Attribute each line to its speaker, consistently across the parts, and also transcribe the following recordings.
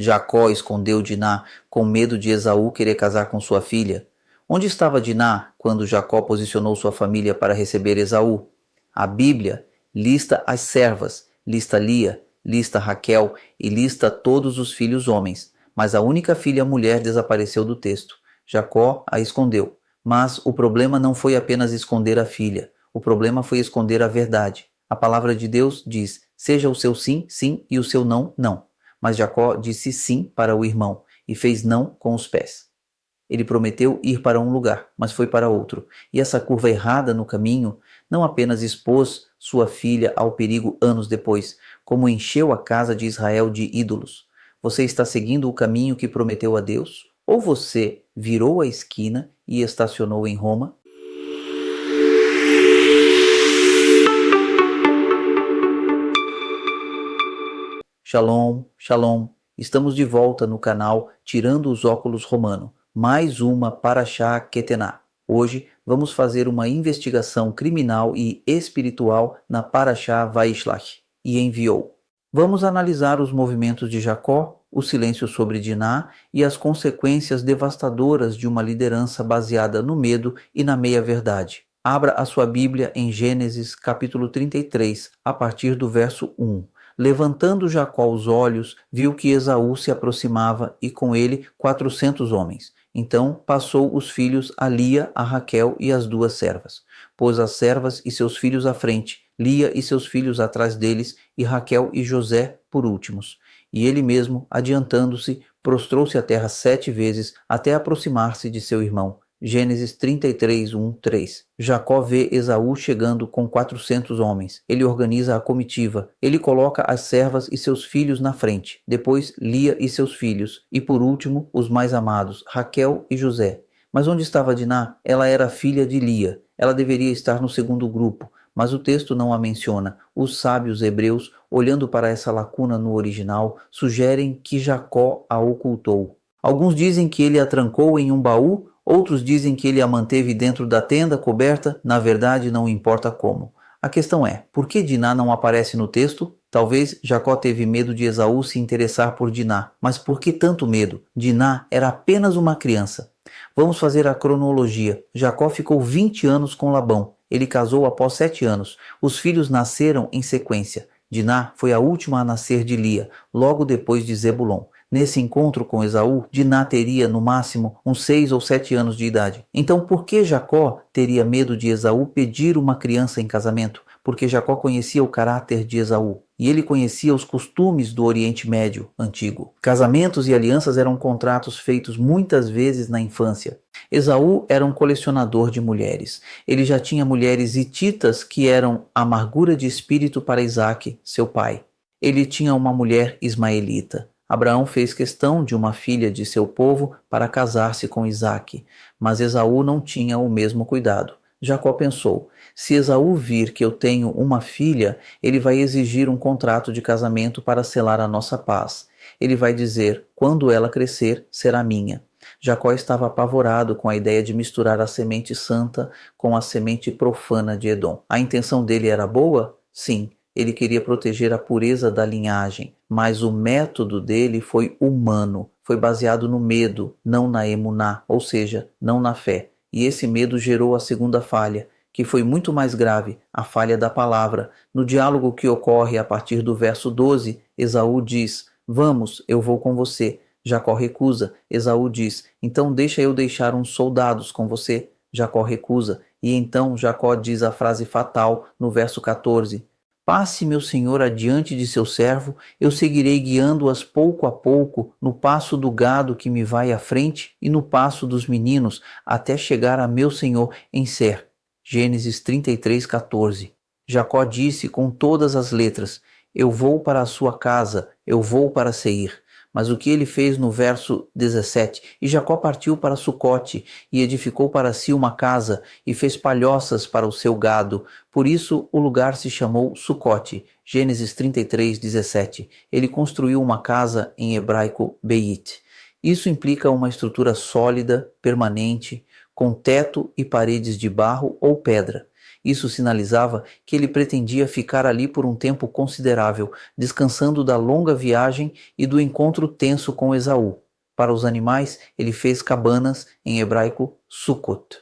Speaker 1: Jacó escondeu Diná com medo de Esaú querer casar com sua filha. Onde estava Diná quando Jacó posicionou sua família para receber Esaú? A Bíblia lista as servas, lista Lia, lista Raquel e lista todos os filhos homens, mas a única filha mulher desapareceu do texto. Jacó a escondeu. Mas o problema não foi apenas esconder a filha, o problema foi esconder a verdade. A palavra de Deus diz: seja o seu sim, sim, e o seu não, não. Mas Jacó disse sim para o irmão e fez não com os pés. Ele prometeu ir para um lugar, mas foi para outro. E essa curva errada no caminho não apenas expôs sua filha ao perigo anos depois, como encheu a casa de Israel de ídolos. Você está seguindo o caminho que prometeu a Deus? Ou você virou a esquina e estacionou em Roma? Shalom, shalom. Estamos de volta no canal Tirando os Óculos Romano. Mais uma Parashá Ketená. Hoje vamos fazer uma investigação criminal e espiritual na Parashá Vaishlach. E enviou. Vamos analisar os movimentos de Jacó, o silêncio sobre Diná e as consequências devastadoras de uma liderança baseada no medo e na meia-verdade. Abra a sua Bíblia em Gênesis capítulo 33, a partir do verso 1. Levantando Jacó os olhos, viu que Esaú se aproximava e com ele 400 homens. Então passou os filhos a Lia, a Raquel e as duas servas. Pôs as servas e seus filhos à frente, Lia e seus filhos atrás deles, e Raquel e José por últimos. E ele mesmo, adiantando-se, prostrou-se à terra 7 vezes até aproximar-se de seu irmão. Gênesis 33, 1, 3. Jacó vê Esaú chegando com 400 homens. Ele organiza a comitiva. Ele coloca as servas e seus filhos na frente. Depois, Lia e seus filhos. E por último, os mais amados, Raquel e José. Mas onde estava Diná? Ela era filha de Lia. Ela deveria estar no segundo grupo, mas o texto não a menciona. Os sábios hebreus, olhando para essa lacuna no original, sugerem que Jacó a ocultou. Alguns dizem que ele a trancou em um baú. Outros dizem que ele a manteve dentro da tenda coberta, na verdade não importa como. A questão é, por que Diná não aparece no texto? Talvez Jacó teve medo de Esaú se interessar por Diná, mas por que tanto medo? Diná era apenas uma criança. Vamos fazer a cronologia. Jacó ficou 20 anos com Labão. Ele casou após 7 anos. Os filhos nasceram em sequência. Diná foi a última a nascer de Lia, logo depois de Zebulon. Nesse encontro com Esaú, Diná teria, no máximo, uns 6 ou 7 anos de idade. Então, por que Jacó teria medo de Esaú pedir uma criança em casamento? Porque Jacó conhecia o caráter de Esaú. E ele conhecia os costumes do Oriente Médio antigo. Casamentos e alianças eram contratos feitos muitas vezes na infância. Esaú era um colecionador de mulheres. Ele já tinha mulheres hititas que eram amargura de espírito para Isaque, seu pai. Ele tinha uma mulher ismaelita. Abraão fez questão de uma filha de seu povo para casar-se com Isaque, mas Esaú não tinha o mesmo cuidado. Jacó pensou: se Esaú vir que eu tenho uma filha, ele vai exigir um contrato de casamento para selar a nossa paz. Ele vai dizer: quando ela crescer, será minha. Jacó estava apavorado com a ideia de misturar a semente santa com a semente profana de Edom. A intenção dele era boa? Sim. Ele queria proteger a pureza da linhagem, mas o método dele foi humano, foi baseado no medo, não na emuná, ou seja, não na fé. E esse medo gerou a segunda falha, que foi muito mais grave, a falha da palavra. No diálogo que ocorre a partir do verso 12, Esaú diz: vamos, eu vou com você. Jacó recusa. Esaú diz: então deixa eu deixar uns soldados com você. Jacó recusa. E então Jacó diz a frase fatal no verso 14: passe meu senhor adiante de seu servo, eu seguirei guiando-as pouco a pouco, no passo do gado que me vai à frente e no passo dos meninos, até chegar a meu senhor em Ser. Gênesis 33, 14. Jacó disse com todas as letras: eu vou para a sua casa, eu vou para Seir. Mas o que ele fez no verso 17? E Jacó partiu para Sucote, e edificou para si uma casa, e fez palhoças para o seu gado. Por isso o lugar se chamou Sucote. Gênesis 33, 17. Ele construiu uma casa, em hebraico Beit. Isso implica uma estrutura sólida, permanente, com teto e paredes de barro ou pedra. Isso sinalizava que ele pretendia ficar ali por um tempo considerável, descansando da longa viagem e do encontro tenso com Esaú. Para os animais, ele fez cabanas, em hebraico, Sukkot.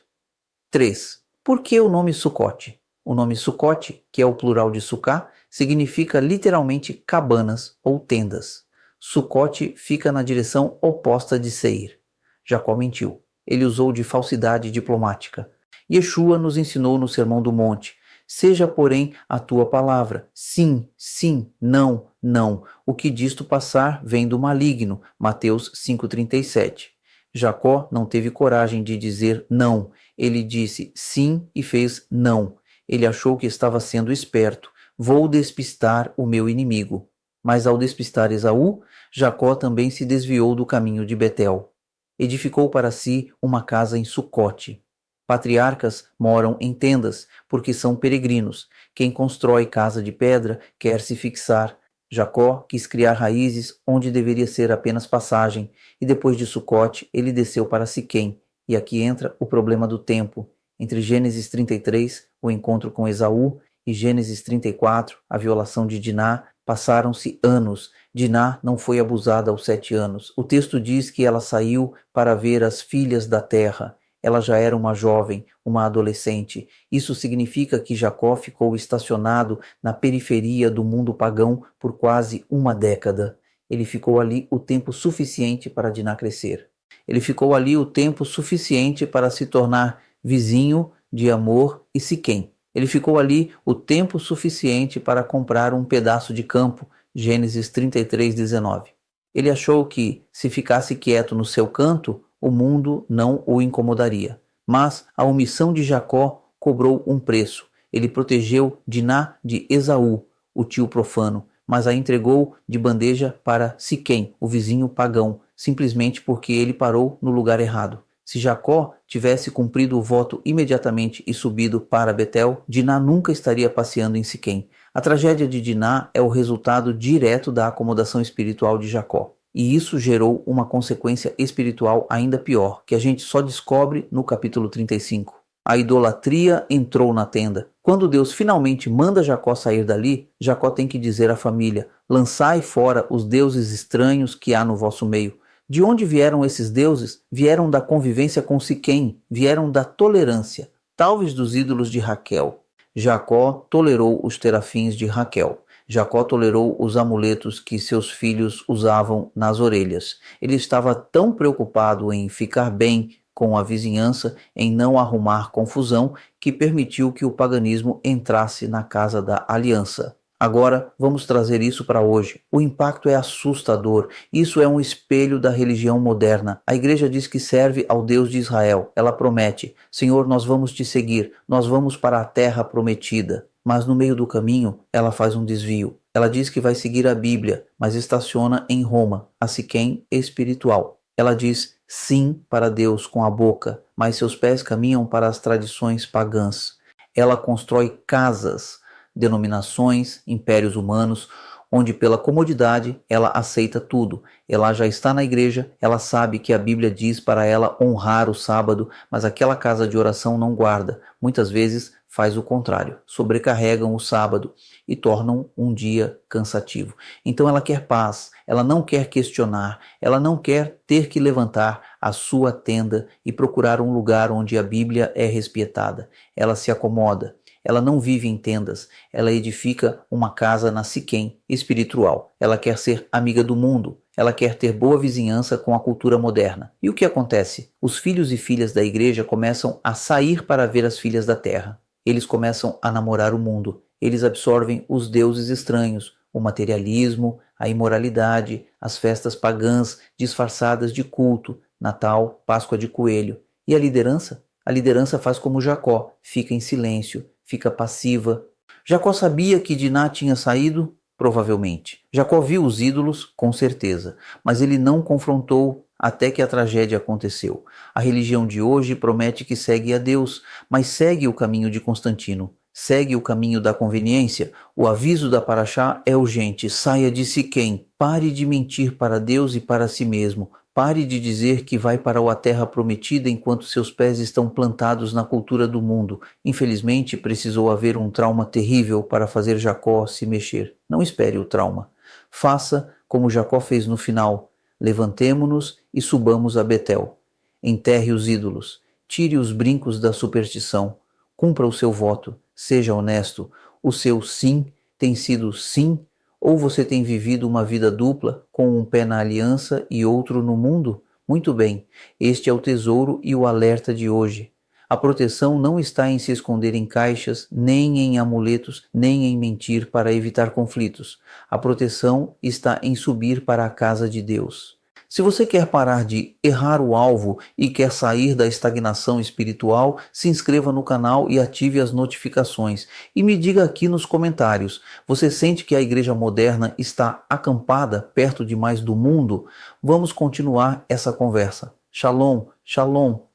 Speaker 1: 3. Por que o nome Sucote? O nome Sucote, que é o plural de Sucá, significa literalmente cabanas ou tendas. Sucote fica na direção oposta de Seir. Jacó mentiu. Ele usou de falsidade diplomática. Yeshua nos ensinou no Sermão do Monte: seja, porém, a tua palavra. Sim, sim, não, não. O que disto passar vem do maligno. Mateus 5,37. Jacó não teve coragem de dizer não. Ele disse sim e fez não. Ele achou que estava sendo esperto. Vou despistar o meu inimigo. Mas ao despistar Esaú, Jacó também se desviou do caminho de Betel. Edificou para si uma casa em Sucote. Patriarcas moram em tendas, porque são peregrinos. Quem constrói casa de pedra quer se fixar. Jacó quis criar raízes onde deveria ser apenas passagem, e depois de Sucote ele desceu para Siquém. E aqui entra o problema do tempo. Entre Gênesis 33, o encontro com Esaú, e Gênesis 34, a violação de Diná, passaram-se anos. Diná não foi abusada aos 7 anos. O texto diz que ela saiu para ver as filhas da terra. Ela já era uma jovem, uma adolescente. Isso significa que Jacó ficou estacionado na periferia do mundo pagão por quase uma década. Ele ficou ali o tempo suficiente para Diná crescer. Ele ficou ali o tempo suficiente para se tornar vizinho de Amor e Siquém. Ele ficou ali o tempo suficiente para comprar um pedaço de campo, Gênesis 33:19. Ele achou que, se ficasse quieto no seu canto, o mundo não o incomodaria. Mas a omissão de Jacó cobrou um preço. Ele protegeu Diná de Esaú, o tio profano, mas a entregou de bandeja para Siquém, o vizinho pagão, simplesmente porque ele parou no lugar errado. Se Jacó tivesse cumprido o voto imediatamente e subido para Betel, Diná nunca estaria passeando em Siquém. A tragédia de Diná é o resultado direto da acomodação espiritual de Jacó. E isso gerou uma consequência espiritual ainda pior, que a gente só descobre no capítulo 35. A idolatria entrou na tenda. Quando Deus finalmente manda Jacó sair dali, Jacó tem que dizer à família: lançai fora os deuses estranhos que há no vosso meio. De onde vieram esses deuses? Vieram da convivência com Siquém, vieram da tolerância, talvez dos ídolos de Raquel. Jacó tolerou os terafins de Raquel. Jacó tolerou os amuletos que seus filhos usavam nas orelhas. Ele estava tão preocupado em ficar bem com a vizinhança, em não arrumar confusão, que permitiu que o paganismo entrasse na casa da aliança. Agora, vamos trazer isso para hoje. O impacto é assustador. Isso é um espelho da religião moderna. A igreja diz que serve ao Deus de Israel. Ela promete: Senhor, nós vamos te seguir. Nós vamos para a terra prometida. Mas no meio do caminho, ela faz um desvio. Ela diz que vai seguir a Bíblia, mas estaciona em Roma, a Siquém espiritual. Ela diz sim para Deus com a boca, mas seus pés caminham para as tradições pagãs. Ela constrói casas, denominações, impérios humanos, onde pela comodidade ela aceita tudo. Ela já está na igreja, ela sabe que a Bíblia diz para ela honrar o sábado, mas aquela casa de oração não guarda. Muitas vezes faz o contrário, sobrecarregam o sábado e tornam um dia cansativo. Então ela quer paz, ela não quer questionar, ela não quer ter que levantar a sua tenda e procurar um lugar onde a Bíblia é respeitada. Ela se acomoda. Ela não vive em tendas, ela edifica uma casa na Siquém espiritual. Ela quer ser amiga do mundo, ela quer ter boa vizinhança com a cultura moderna. E o que acontece? Os filhos e filhas da igreja começam a sair para ver as filhas da terra. Eles começam a namorar o mundo. Eles absorvem os deuses estranhos, o materialismo, a imoralidade, as festas pagãs disfarçadas de culto, Natal, Páscoa de Coelho. E a liderança? A liderança faz como Jacó, fica em silêncio, fica passiva. Jacó sabia que Diná tinha saído? Provavelmente. Jacó viu os ídolos? Com certeza. Mas ele não confrontou até que a tragédia aconteceu. A religião de hoje promete que segue a Deus, mas segue o caminho de Constantino. Segue o caminho da conveniência. O aviso da Paraxá é urgente. Saia de Siquém. Pare de mentir para Deus e para si mesmo. Pare de dizer que vai para a terra prometida enquanto seus pés estão plantados na cultura do mundo. Infelizmente, precisou haver um trauma terrível para fazer Jacó se mexer. Não espere o trauma. Faça como Jacó fez no final. Levantemo-nos e subamos a Betel. Enterre os ídolos. Tire os brincos da superstição. Cumpra o seu voto. Seja honesto. O seu sim tem sido sim? Ou você tem vivido uma vida dupla, com um pé na aliança e outro no mundo? Muito bem, este é o tesouro e o alerta de hoje. A proteção não está em se esconder em caixas, nem em amuletos, nem em mentir para evitar conflitos. A proteção está em subir para a casa de Deus. Se você quer parar de errar o alvo e quer sair da estagnação espiritual, se inscreva no canal e ative as notificações. E me diga aqui nos comentários, você sente que a igreja moderna está acampada perto demais do mundo? Vamos continuar essa conversa. Shalom, shalom.